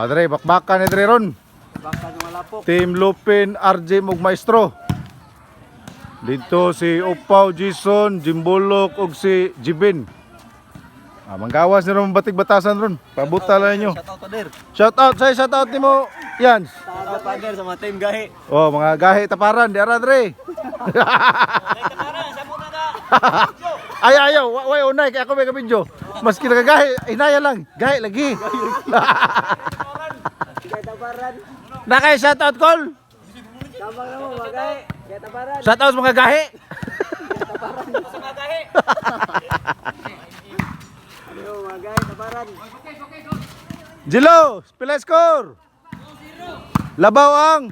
Dre, bakbakan ni Dre ron. Team Lupin, Rjem ug Maestro. Dito si Opaw, Jason, Jimbulok ug si Jevince. Manggawas ni ron batig-batasan ron. Pabuta lang nyo. Shout out, say shout out nimo. Yan. Shout out sa mga team gahi. Oh, mga gahi taparan, di ara Dre. Ay ayo, way unay kay ako may kabidyo. Maski nagagahi, inaya lang. Gahi lagi. Na kay shout out call. Tama na mo mga gahi. Kaya taparan. Shout out mga gahi. Taparan sa mga gahi. Ano mga gahi taparan. Jilo, spell score. Labaw ang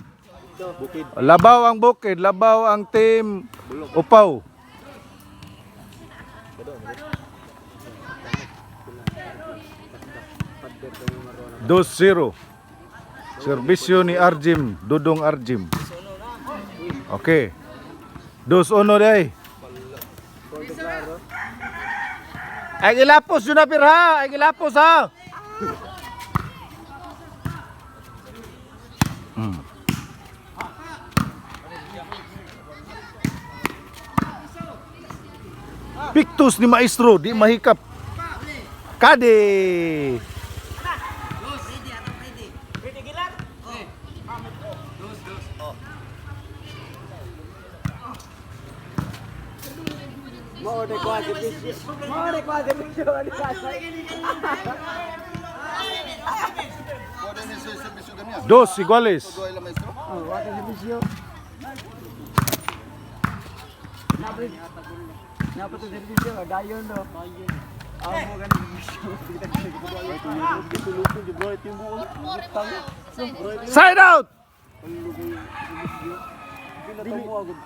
Bukid. Labaw ang Bukid, labaw ang team Opaw. Dos 0. Serbisyo ni Rjem, Dudong Rjem. Okay. 2-1 day. Ay gilapos yun na pirha, ay gilapos ha. Pictus ni Maestro, di mahikap. Kade. Mau de quase bicho. Mau de quase bicho. Dos iguales. Oh, wala si bicho. Napa tu bicho, dayon do. Amo kan bicho. Kita lupa je boy timbu. Side out.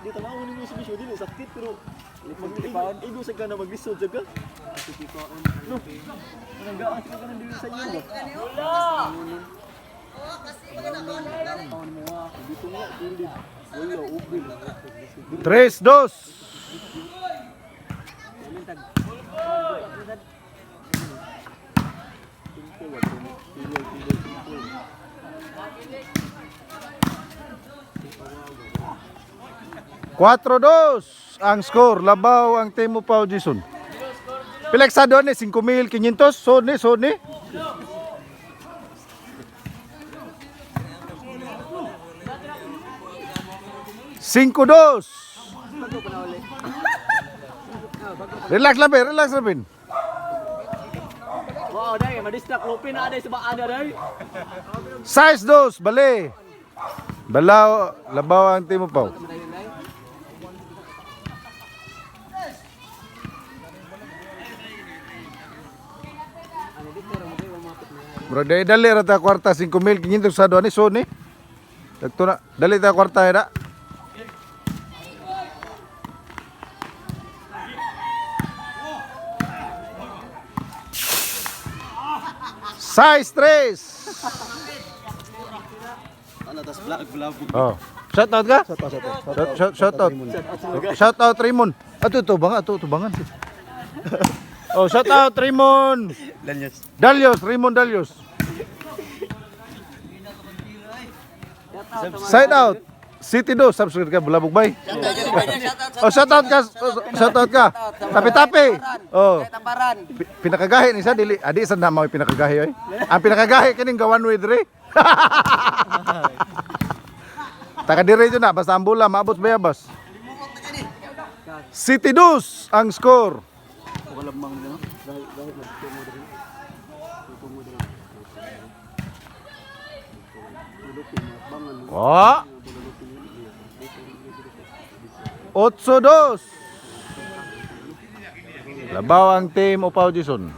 Dito na unin mo si bicho dili sakit pero pagtipaan igo sa kana maglisod jaga. No. Nanggaan ka kana dili sa inyo. Wala. Dito mo dili. Wala ubil. 3-2. Cuatro dos ang score, labaw ang team Opaw Jason. Pilek sa doon 5,500 Sony. 5-2. Relax lang Bin. Wow, dai ma-distract Lupin na dai sa ada dai. 6-2, bali. Labaw ang team Opaw. Bro, dali rata kwarta 5,500 sa doon ni Sony. Dagto na, dali ta kwarta ida. Size 3. Ano tas black. Oh. Shout out ka? Shout out. Shout out Raymond. Ato bangan. Oh, shout out Raymond. Raymond Dalyos. Side out. City do, subscribe ka Bulabog Bay. Oh, shout out ka. Tapi. Oh. Pinakagahi ni sa dili. Adi sa na mao pinakagahi oy. Ang pinakagahi kining gawan with Dre. Taka dire na basta ambula maabot bayabas. City dos ang score. Oh. 8-2. Labaw ang team Opaw Jason.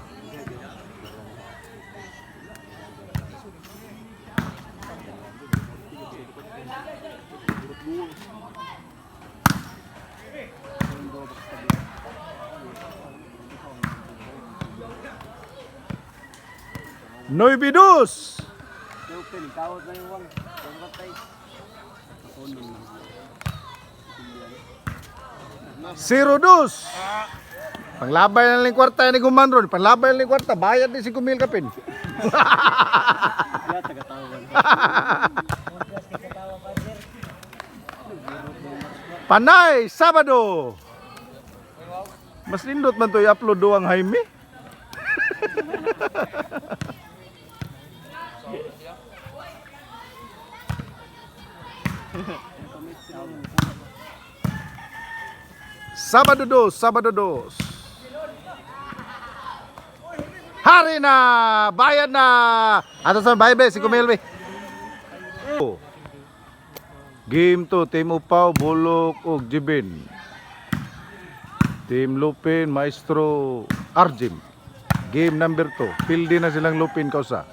Noibidus Lupin, kawat na yung wang. Kawat tayo. Onon. 0-2. Panglabay na lang kwarta ni Gumanron. Panglabay na lang kwarta. Bayad ni 5,000 kapin. Ya, taga-tawan. Panay, Sabado. Mas nindot man to i-upload doang Jaime. Sabado 2, Sabado 2. Hari na, bayad na. Ato sa bayad be, 5,000 be. Game to, Team Opaw, Bulok ug Jevince. Team Lupin, Maestro, Rjem. Game number 2. Pildi na silang Lupin kausa.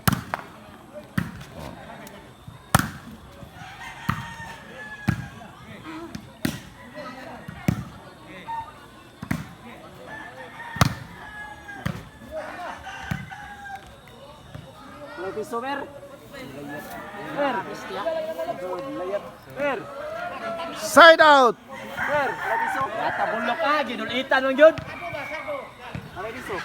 Lagi sober. Per. Layat. Per. Side out. Per. Lagi so. Yata bulok ah, ginulitan mo yun. Lagi so.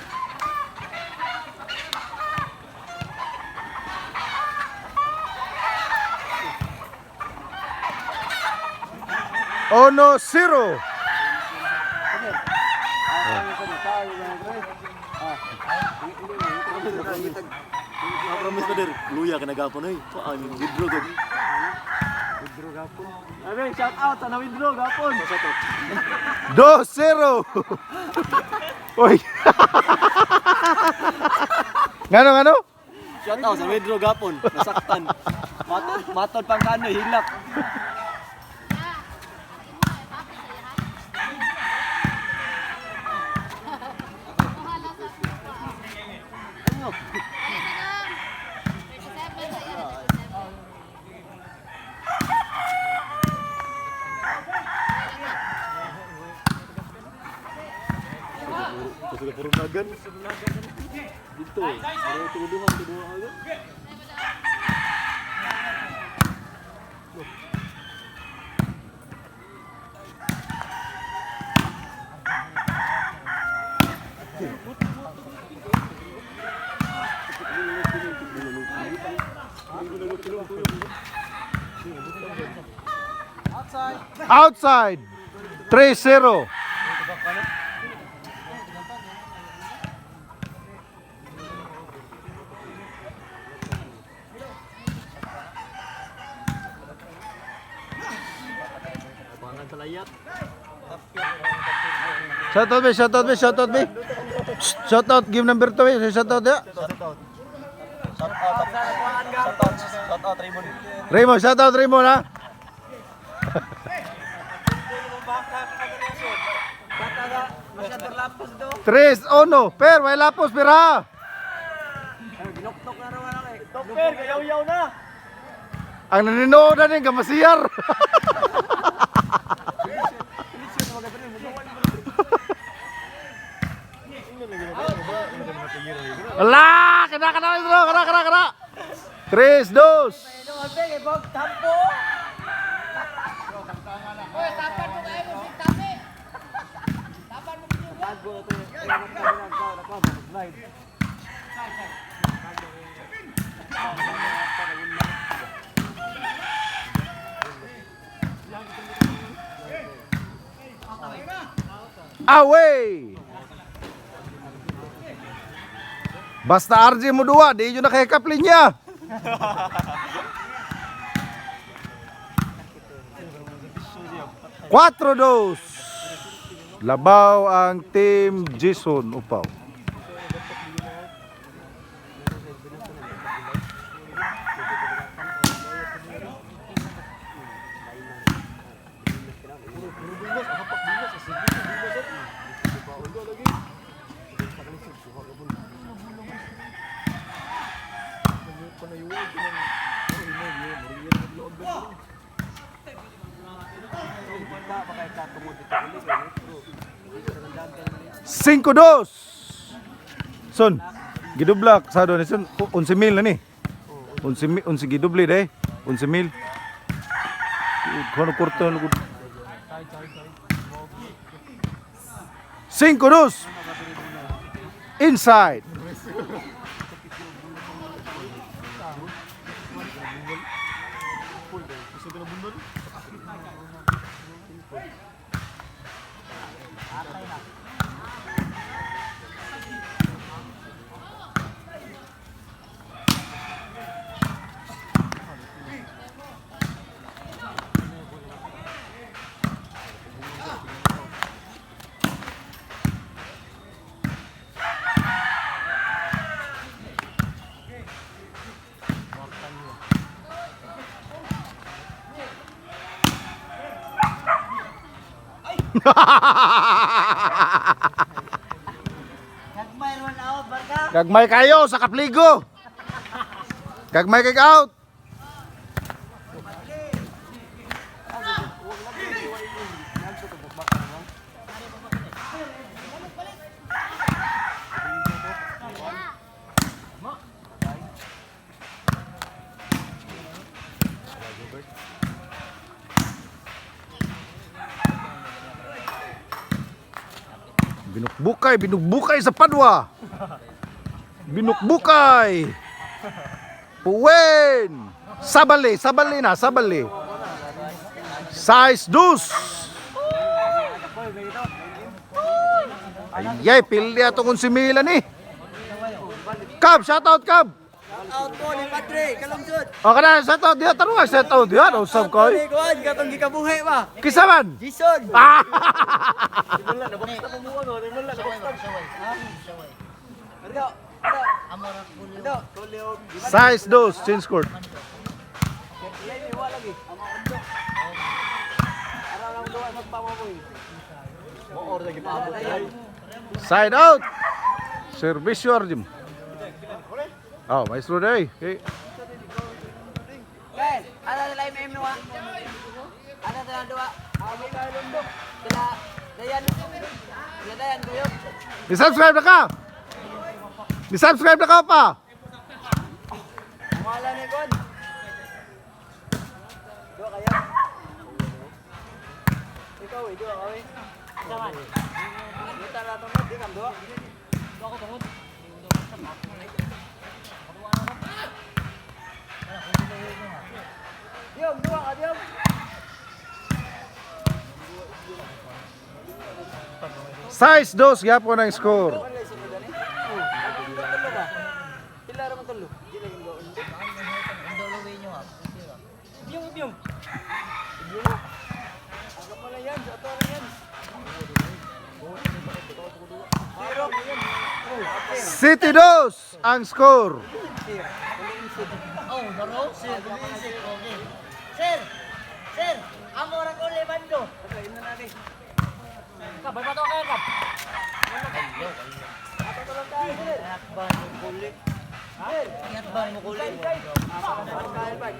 Ono 0. Promise ko der, luya ka nagapon ay. Saan yung withdraw gud. Withdraw gapon. Abe, shout out sa na withdraw gapon. Shout out. 2-0. Oy. Ngano? Shout out sa withdraw gapon, nasaktan. Matod pang kano hilak. Sudah purong nagan. Dito. Ada tuduhan kedua agak. Outside. 3-0. Shoutout be. Shoutout game number 2 be. Shoutout ya. Shout out Raymond. Raymond, shoutout Raymond ha. Tres, ono, per, may lapos, per ha. Binoktok na raw lang eh. Dokter, kayaw-yaw na. Ang naninood na rin, kamasiyar. Wala, kena. 3-2. Away. Basta Rjem mo dua, di yun nakahikaplin niya. Quatro dos. Labaw ang team Jason Opaw. Cinco dos. Son, gidublak sa doon son 11,000 na ni. 11 gidoble de. 11,000. Kono kurto no. 5-2. Inside. Nagmay man out, barka. Gagmay kayo sa kapligo. Gagmay kay out. Binokbukay sa Padua. Binokbukay. Puwen. Sabali. Size 2. Ayay, pildi ato kung simila ni. Cab, shoutout Cab. Out ko ni Padre, kalungsod. O kana, shoutout diha, tarungan shoutout diha. Usap ko. Kuan, katong gikabuhay ba? Kisa man. Jason. Ah! Wala na bakit mo mo ano, wala na bakit. Ado. Ado. Size 2, change court. Side out. Servisyo Rjem. Oh, Maestro day. Okay. Guys, ada nila MM wa. Ada nila dua. Abi ka lundok. Sila dayan. Sila dayan kuyo. Ni-subscribe na ka? Ni-subscribe na ka pa? Wala ni kon. Dua kayo. Ikaw dua kayo. Saman. Kita la tungod di kam dua. Dua ko tungod. Diom, dua ka diom. Size 2, gyapon ang score. Pila ra man tulo. Di lagi go. Indo luwi nyo ha. Biong. Agap mo lang yan, sa ato lang yan. City 2 ang score. Oh, daro? Sir, okay. Sir, amo ra ko lebando. Okay, ina natin. Kabay pa to kaya kap. Ato to lang tayo, sir. Akbar mo kuli. Sir, akbar mo kuli. Bye.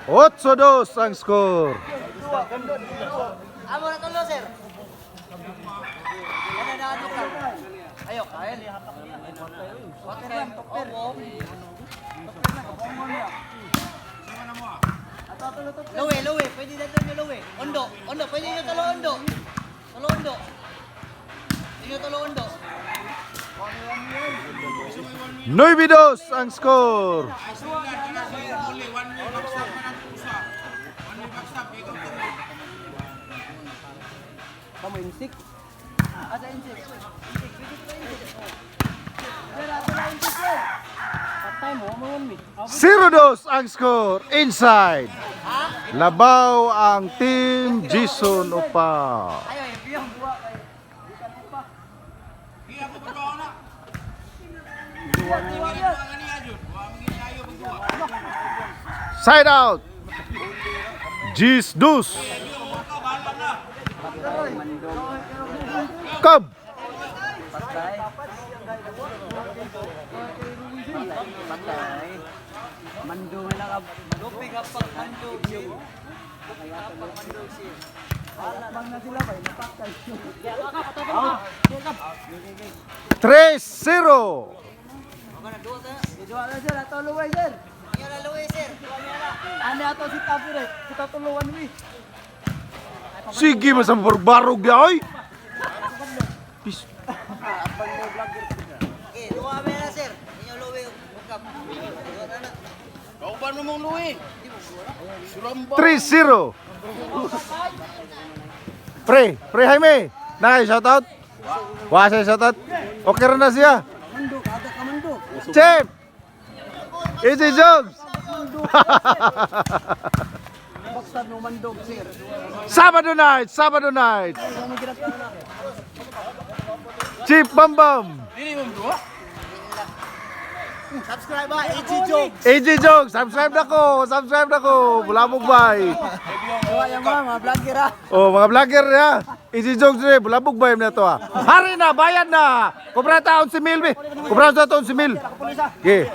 8-2 ang score. Amo ra tulo, sir. Ano na ano ka? Ayo, kain. Water lang, topper. Luwe, pwede na ito nyo luwe. Ondo, pwede nyo talo ondo. Pwede nyo talo ondo. 9-2 ang score. Kamu insik? Ada insik. Patay mo mi. 0-2 ang score. Inside. Labaw ang team Jason Opaw. Ayo, biyong buwa kay. Ikan pa. Side out. Jis dus. Cub. Patay. Mando na ka. Lupi ka pag mando. Kaya pag mando si. Bang na sila ba? Napatay. 3-0. Dua na sir, ato luway sir. Ano ato si Tapi rin? Kita tuluan wi. Sige, masang barbarog ya, oy. Pis. Dua na sir. Inyo luway ukap. Kauban mo mong luwi. 3-0. Pre Jaime. Nice, shout out. Wah, saya shout out. Okay rin na siya. Mandok, agak ka mandok. Chip. Easy jokes. Baksan mo mandok sir. Sabado night. Chip Bam Bam. Subscribe ba, AG Joke. AJ Jokes, subscribe na ko. Bulabog-bay. Dua yung mga vlogger ha. Oh, mga vlogger ya. AJ Jokes rin, bulabog-bay na to ha. Hari na, bayad na. Kubra taon si Mil, be. Kubra taon si Mil. Okay.